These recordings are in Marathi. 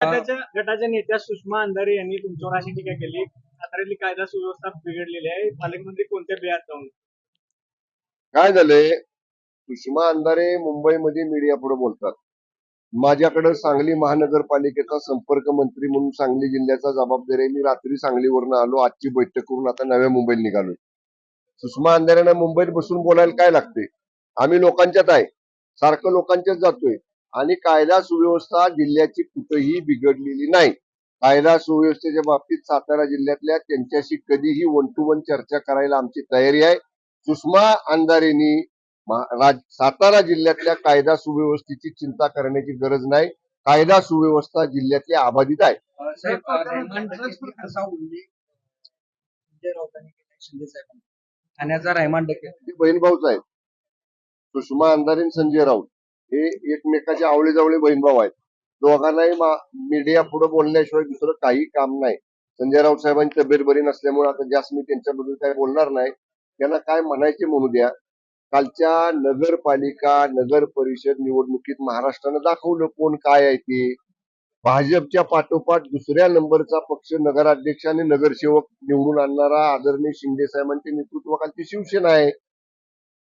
गटाच्या नेत्या सुषमा अंधारे यांनी तुमच्यावर अशी टीका केली, साताऱ्यातली कायदा सुव्यवस्था बिघडलेली आहे, पालकमंत्री कोणत्या बियात जाऊन. काय झालंय, सुषमा अंधारे मुंबईमध्ये मीडिया पुढे बोलतात. माझ्याकडे सांगली महानगरपालिकेचा संपर्क मंत्री म्हणून सांगली जिल्ह्याचा जबाबदारी आहे. मी रात्री सांगलीवरून आलो, आजची बैठक करून आता नव्या मुंबईला निघालो. सुषमा अंधारेंना मुंबईत बसून बोलायला काय लागते? आम्ही लोकांच्यात आहे, सारखं लोकांच्याच जातोय आणि कायदा सुव्यवस्था जिल्ह्याची कुठेही बिघडलेली नाही. कायदा सुव्यवस्थेच्या बाबतीत सातारा जिल्ह्यातल्या त्यांच्याशी कधीही वन टू वन चर्चा करायला आमची तयारी आहे. सुषमा अंधारेंनी सातारा जिल्ह्यातल्या कायदा सुव्यवस्थेची चिंता करण्याची गरज नाही. कायदा सुव्यवस्था जिल्ह्यातली अबाधित आहे. ठाण्याचा रहमान डके बहीण भाऊच आहेत. सुषमा अंधारे आणि संजय राऊत हे एकमेकाचे आवळे जवळे बहीण भाऊ आहेत. दोघांनाही मीडिया पुढे बोलण्याशिवाय दुसरं काही काम नाही. संजय राऊत साहेबांची तब्येत बरी नसल्यामुळे आता जास्त मी त्यांच्याबद्दल काही बोलणार नाही. त्यांना काय म्हणायचे म्हणू द्या. कालच्या नगरपालिका नगर परिषद निवडणुकीत महाराष्ट्रानं दाखवलं कोण काय आहे ते. भाजपच्या पाठोपाठ दुसऱ्या नंबरचा पक्ष नगराध्यक्ष आणि नगरसेवक निवडून आणणारा आदरणीय शिंदे साहेबांच्या नेतृत्वाखालची शिवसेना आहे.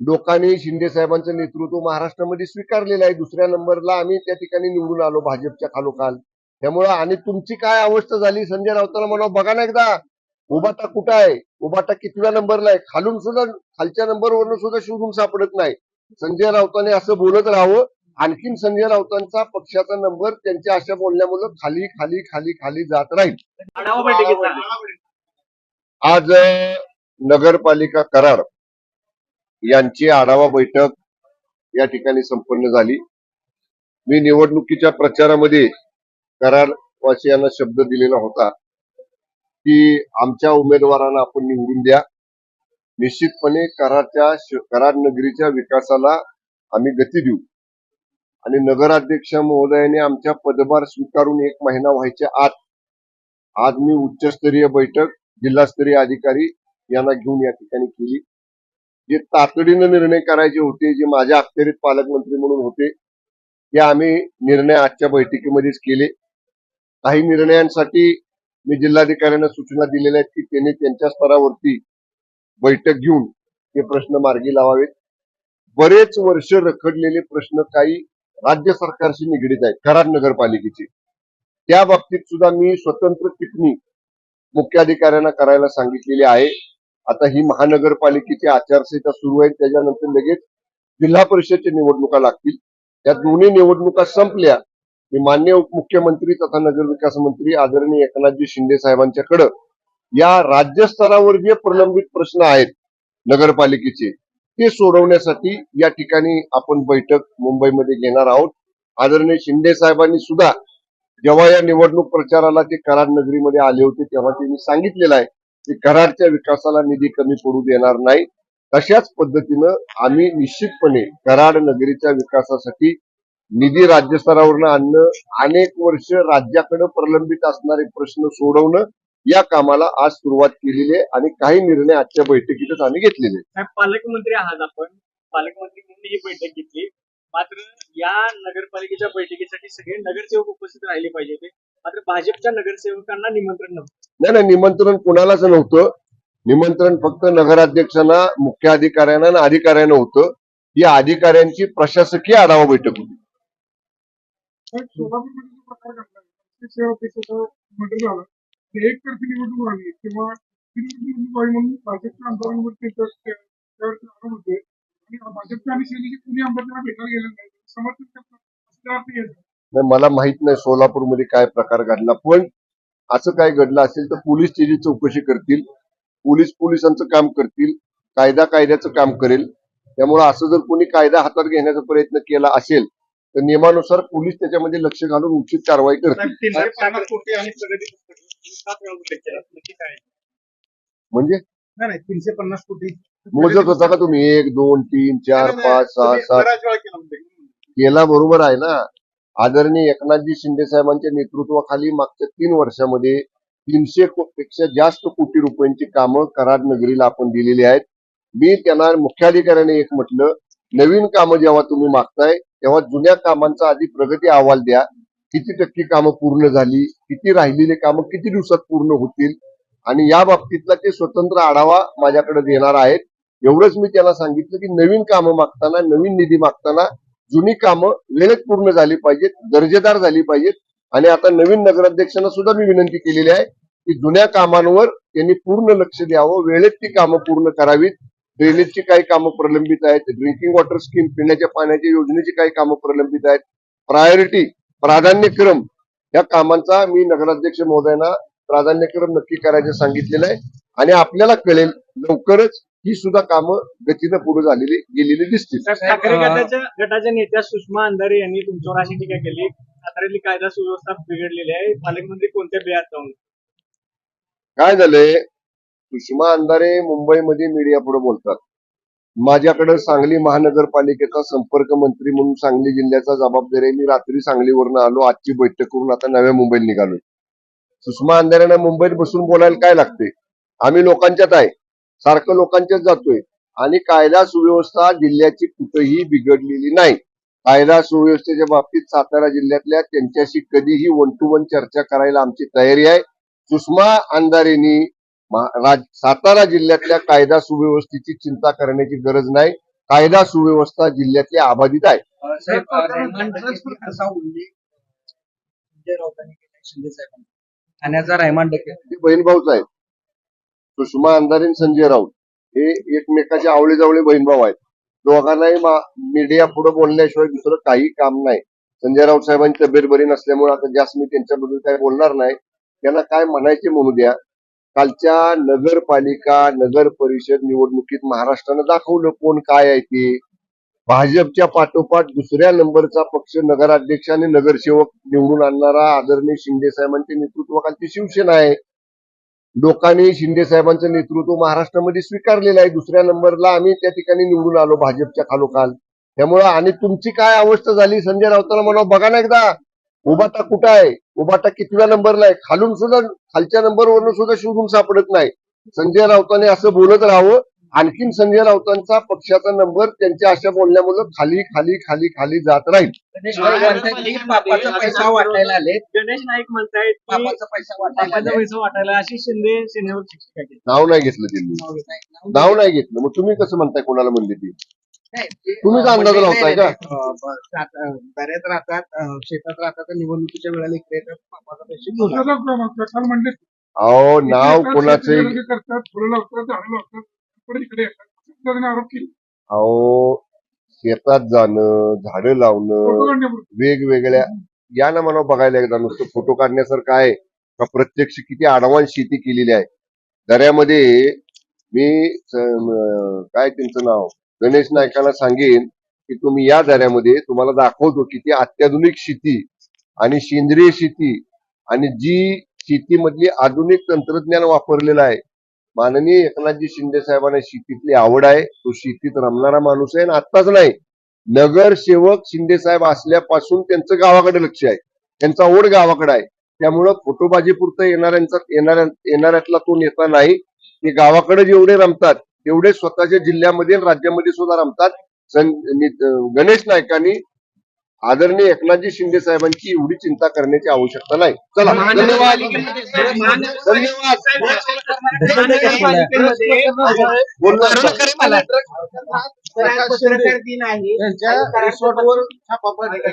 लोकांनी शिंदे साहेबांचं नेतृत्व महाराष्ट्रामध्ये स्वीकारलेलं आहे. दुसऱ्या नंबरला आम्ही त्या ठिकाणी निवडून आलो भाजपच्या खालोखाल. त्यामुळं आणि तुमची काय अवस्था झाली, संजय राऊतांना म्हणा बघा ना एकदा, उबाटा कुठं आहे, उबाटा कितव्या नंबरला आहे, खालून सुद्धा खालच्या नंबरवरून सुद्धा शोधून सापडत नाही. संजय राऊतांनी असं बोलत राहावं. आणखीन संजय राऊतांचा पक्षाचा नंबर त्यांच्या अशा बोलण्यामुळे खाली खाली खाली खाली जात राहील. आज नगरपालिका कराड यांची आढावा बैठक या ठिकाणी संपन्न झाली. मी निवडणुकीच्या प्रचारामध्ये कराडवासियांना शब्द दिलेला होता की आमच्या उमेदवारांना आपण निवडून द्या. निश्चितपणे कराड नगरीच्या विकासाला आम्ही गती देऊ. आणि नगराध्यक्ष महोदयाने आमच्या पदभार स्वीकारून 1 महिना व्हायच्या आत आज मी उच्चस्तरीय बैठक जिल्हास्तरीय अधिकारी यांना घेऊन या ठिकाणी केली. जे तातडीनं निर्णय करायचे होते, जे माझ्या अखत्यारीत पालकमंत्री म्हणून होते, ते आम्ही निर्णय आजच्या बैठकीमध्येच केले. काही निर्णयांसाठी मी जिल्हाधिकाऱ्यांना सूचना दिलेल्या आहेत की त्यांनी त्यांच्या स्तरावरती बैठक घेऊन हे प्रश्न मार्गी लावावेत. बरेच वर्ष रखडलेले प्रश्न काही राज्य सरकारशी निगडीत आहेत कराड नगरपालिकेचे. त्या बाबतीत सुद्धा मी स्वतंत्र टिप्पणी मुख्याधिकाऱ्यांना करायला सांगितलेली आहे. आता ही महानगरपालिकेची आचारसंहिता सुरू आहे, त्याच्यानंतर लगेच जिल्हा परिषदच्या निवडणुका लागतील. त्या दोन्ही निवडणुका संपल्या की माननीय उपमुख्यमंत्री तथा नगरविकास मंत्री आदरणीय एकनाथजी शिंदे साहेबांच्याकडे या राज्यस्तरावर जे प्रलंबित प्रश्न आहेत नगरपालिकेचे ते सोडवण्यासाठी या ठिकाणी आपण बैठक मुंबईमध्ये घेणार आहोत. आदरणीय शिंदे साहेबांनी सुद्धा जेव्हा या निवडणूक प्रचाराला ते कराड नगरीमध्ये आले होते तेव्हा त्यांनी सांगितलेलं आहे की कराडच्या विकासाला निधी कमी पडू देणार नाही. तशाच पद्धतीनं आम्ही निश्चितपणे कराड नगरीच्या विकासासाठी निधी राज्यस्तरावरनं आणणं, अनेक वर्ष राज्याकडे प्रलंबित असणारे प्रश्न सोडवणं या कामाला आज सुरुवात केलेली आहे आणि काही निर्णय आजच्या बैठकीतच आम्ही घेतलेले. पालकमंत्री आहात आपण, पालकमंत्री म्हणून ही बैठक घेतली. मात्र या नगरपालिकेच्या बैठकीसाठी सगळे नगरसेवक उपस्थित राहिले पाहिजे होते. मात्र भाजपच्या नगरसेवकांना निमंत्रण नव्हतं. नाही, निमंत्रण कुणालाच नव्हतं. निमंत्रण फक्त नगराध्यक्षांना, मुख्य अधिकाऱ्यांना आणि अधिकाऱ्यांना होतं. या अधिकाऱ्यांची प्रशासकीय आढावा बैठक होती. एकतर्फी निवडणूक व्हावी किंवा निवडणूक व्हावी म्हणून भाजपच्या आमदारांवरती होते आणि भाजपच्या आणि सेनेचे कुणी आमदार त्यांना भेटायला गेले नाही, समर्थन करतात. मला माहित नाही सोलापूरमध्ये काय प्रकार घडला, पण असं काय घडलं असेल तर पोलीस त्याची चौकशी करतील. पोलीस पोलिसांचं काम करतील, कायदा कायद्याचं काम करेल. त्यामुळे असं जर कोणी कायदा हातात घेण्याचा प्रयत्न केला असेल तर नियमानुसार पोलीस त्याच्यामध्ये लक्ष घालून उचित कारवाई करतील. म्हणजे 350 कोटी मोजत होता का तुम्ही? 1 2 3 4 5 6 7 केला, बरोबर आहे ना. आदरणीय एकनाथजी शिंदे साहेबांच्या नेतृत्वाखाली मागच्या 3 वर्षामध्ये 300 पेक्षा जास्त कोटी रुपयांची कामं कराड नगरीला आपण दिलेली आहेत. मी त्यांना मुख्याधिकाऱ्याने एक म्हटलं, नवीन कामं जेव्हा तुम्ही मागताय तेव्हा जुन्या कामांचा आधी प्रगती अहवाल द्या. किती टक्के कामं पूर्ण झाली, किती राहिलेले कामं किती दिवसात पूर्ण होतील आणि या बाबतीतला ते स्वतंत्र आढावा माझ्याकडे देणार आहेत. एवढंच मी त्याला सांगितलं की नवीन कामं मागताना, नवीन निधी मागताना जुनी कामं वेळेत पूर्ण झाली पाहिजेत, दर्जेदार झाली पाहिजेत. आणि आता नवीन नगराध्यक्षांना सुद्धा मी विनंती केलेली आहे की जुन्या कामांवर त्यांनी पूर्ण लक्ष द्यावं, वेळेत ती कामं पूर्ण करावीत. ड्रेनेजची काही कामं प्रलंबित आहेत, ड्रिंकिंग वॉटर स्कीम, पिण्याच्या पाण्याच्या योजनेची काही कामं प्रलंबित आहेत. प्रायोरिटी, प्राधान्यक्रम या कामांचा मी नगराध्यक्ष महोदयांना प्राधान्यक्रम नक्की करायचं सांगितलेलं आहे. आणि आपल्याला कळेल लवकरच ही सुद्धा कामं गतीनं पुढे झालेली गेलेली दिसतील. ठाकरे गटाच्या नेत्या सुषमा अंधारे यांनी तुमच्यावर अशी टीका केली, साताऱ्यातली कायदा सुव्यवस्था बिघडलेली आहे, पालकमंत्री कोणत्या बियात जाऊन. काय झालंय, सुषमा अंधारे मुंबईमध्ये मीडिया पुढे बोलतात. माझ्याकडे सांगली महानगरपालिकेचा संपर्क मंत्री म्हणून सांगली जिल्ह्याचा जबाबदारी आहे. मी रात्री सांगलीवरनं आलो, आजची बैठक करून आता नव्या मुंबईला निघालो. सुषमा अंधारेंना मुंबईत बसून बोलायला काय लागते? आम्ही लोकांच्यात आहे, सारखं लोकांच्यात जातोय आणि कायदा सुव्यवस्था जिल्ह्याची कुठेही बिघडलेली नाही. कायदा सुव्यवस्थेच्या बाबतीत सातारा जिल्ह्यातल्या त्यांच्याशी कधीही वन टू वन चर्चा करायला आमची तयारी आहे. सुषमा अंधारेंनी सातारा जिल्ह्यातल्या कायदा सुव्यवस्थेची चिंता करण्याची गरज नाही. कायदा सुव्यवस्था जिल्ह्यातली अबाधित आहे. ठाण्याचा रहमान डके ते बहीण भाऊच आहेत. सुषमा अंधारे आणि संजय राऊत हे एकमेकाचे आवळे जावळे बहीण भाऊ आहेत. दोघांनाही मीडिया पुढे बोलण्याशिवाय दुसरं काही काम नाही. संजय राऊत साहेबांची तब्येत बरी नसल्यामुळे आता जास्त मी त्यांच्याबद्दल काही बोलणार नाही. त्यांना काय म्हणायचे म्हणू द्या. कालच्या नगरपालिका नगर परिषद निवडणुकीत महाराष्ट्रानं दाखवलं कोण काय आहे ते. भाजपच्या पाठोपाठ दुसऱ्या नंबरचा पक्ष नगराध्यक्ष आणि नगरसेवक निवडून आणणारा आदरणीय शिंदे साहेबांच्या नेतृत्वाखालची शिवसेना आहे. लोकांनी शिंदे साहेबांचं नेतृत्व महाराष्ट्रामध्ये स्वीकारलेलं आहे. दुसऱ्या नंबरला आम्ही त्या ठिकाणी निवडून आलो भाजपच्या खालोखाल. त्यामुळं आणि तुमची काय अवस्था झाली, संजय राऊतांना म्हणा बघा ना एकदा उबाटा कुठं आहे, उबाटा कितव्या नंबरला आहे, खालून सुद्धा खालच्या नंबरवरून सुद्धा शोधून सापडत नाही. संजय राऊतांनी असं बोलत राहावं. आणखीन संजय राऊतांचा पक्षाचा नंबर त्यांच्या अशा बोलण्यामुळे खाली खाली खाली खाली जात राहील. पैसा वाटायला आले. गणेश नाईक म्हणतायत पैसा वाटायला अशी शिंदे सेनेवर शिक्षा केली. नाव नाही घेतलं त्यांनी, नाव नाही घेतलं. मग तुम्ही कसं म्हणताय कोणाला म्हणली ती? तुम्हीच अंदाज लावताय का? बऱ्याच राहतात, शेतात राहतात, निवडणुकीच्या वेळेला इकडे येतात, पापाचा पैसे प्रकार म्हणजे अहो नाव कोणाचे करतात, फुलं लावतात, झाडं लावतात, परत इकडे येतात, आरोप केले. अहो शेतात जाणं, झाडं लावणं, वेगवेगळ्या या ना मला बघायला एकदा नुसतं फोटो काढण्यासारखं आहे का प्रत्यक्ष किती आडवान शेती केलेली आहे. दऱ्यामध्ये मी काय त्यांचं नाव गणेश नाईकांना सांगेन की तुम्ही या दऱ्यामध्ये तुम्हाला दाखवतो किती अत्याधुनिक शेती आणि सेंद्रिय शेती आणि जी शेतीमधली आधुनिक तंत्रज्ञान वापरलेलं आहे. माननीय एकनाथजी शिंदे साहेबांना शेतीतली आवड आहे. तो शेतीत रमणारा माणूस आहे. आणि आत्ताच नाही, नगरसेवक शिंदे साहेब असल्यापासून त्यांचं गावाकडे लक्ष आहे, त्यांचा ओढ गावाकडे आहे. त्यामुळं फोटोबाजी पुरतं येणाऱ्यातला तो नेता नाही. ते गावाकडे जेवढे रमतात तेवढे स्वतःच्या जिल्ह्यामध्ये आणि राज्यामध्ये सुद्धा रमतात. गणेश नाईकांनी आदरणीय एकनाथजी शिंदे साहेबांची एवढी चिंता करण्याची आवश्यकता नाही. चला धन्यवाद.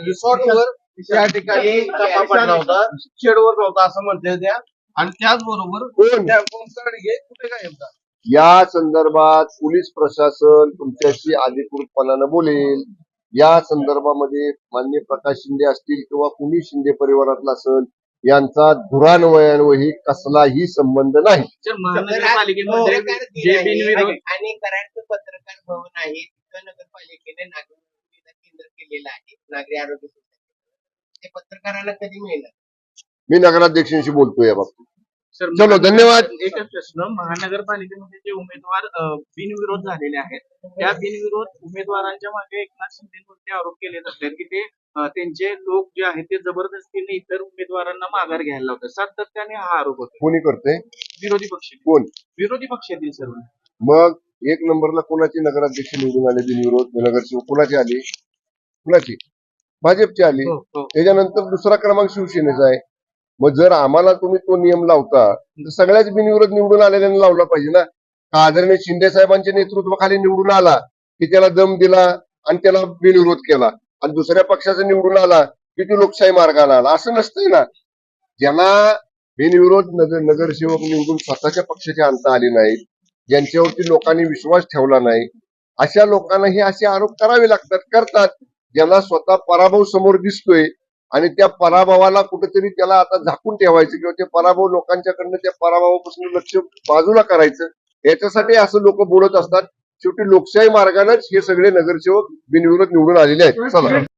रिसॉर्टवर या ठिकाणी छापा पडला होता, शेडवर नव्हता असं म्हणते त्या. आणि त्याचबरोबर कुठे काय या संदर्भात पोलीस प्रशासन तुमच्याशी अधिकृतपणानं बोलेल. या संदर्भामध्ये माननीय प्रकाश शिंदे असतील किंवा कुणी शिंदे परिवारातला असेल यांचा धुरान्वयान्वयी कसलाही संबंध नाही. आणि कराडचं पत्रकार भवन आहे, तिथं नगरपालिकेने नागरी सुविधा केंद्र केलेलं आहे, नागरी आरोग्य सुविधा. ते पत्रकारांना कधी मिळणार? मी नगराध्यक्षांशी बोलतोय या बाबतीत. चलो धन्यवाद. एकच प्रश्न, महानगरपालिकेमध्ये जे उमेदवार बिनविरोध झालेले आहेत त्या बिनविरोध उमेदवारांच्या मागे एकनाथ शिंदेवरती आरोप केले जातात की ते त्यांचे लोक जे आहेत ते जबरदस्तीने इतर उमेदवारांना माघार घ्यायला लावतात. सातत्याने हा आरोप होतो. कोणी करते? विरोधी पक्ष. कोण? विरोधी पक्षातील सर्व. मग एक नंबरला कोणाची नगराध्यक्ष निवडून आले बिनविरोध? नगरसेवक कोणाची आली? कुणाची? भाजपची आली. हो, हो. त्याच्यानंतर दुसरा क्रमांक शिवसेनेचा आहे. मग जर आम्हाला तुम्ही तो नियम लावता तर सगळ्याच बिनविरोध निवडून आलेल्यांना लावला पाहिजे ना. का आदरणीय शिंदे साहेबांच्या नेतृत्वाखाली निवडून आला की त्याला दम दिला आणि त्याला बिनविरोध केला आणि दुसऱ्या पक्षाचा निवडून आला की ती लोकशाही मार्गाला आला, असं नसतंय ना. ज्यांना बिनविरोध नगरसेवक निवडून स्वतःच्या पक्षाची आणता आली नाहीत, ज्यांच्यावरती लोकांनी विश्वास ठेवला नाही, अशा लोकांना हे असे आरोप करावे लागतात, करतात. ज्यांना स्वतः पराभव समोर दिसतोय आणि त्या पराभवाला कुठेतरी त्याला आता झाकून ठेवायचं किंवा ते पराभव लोकांच्याकडनं त्या पराभवापासून लक्ष बाजूला करायचं, याच्यासाठी असं लोक बोलत असतात. शेवटी लोकशाही मार्गानेच हे सगळे नगरसेवक बिनविरोध निवडून आलेले आहेत. चला.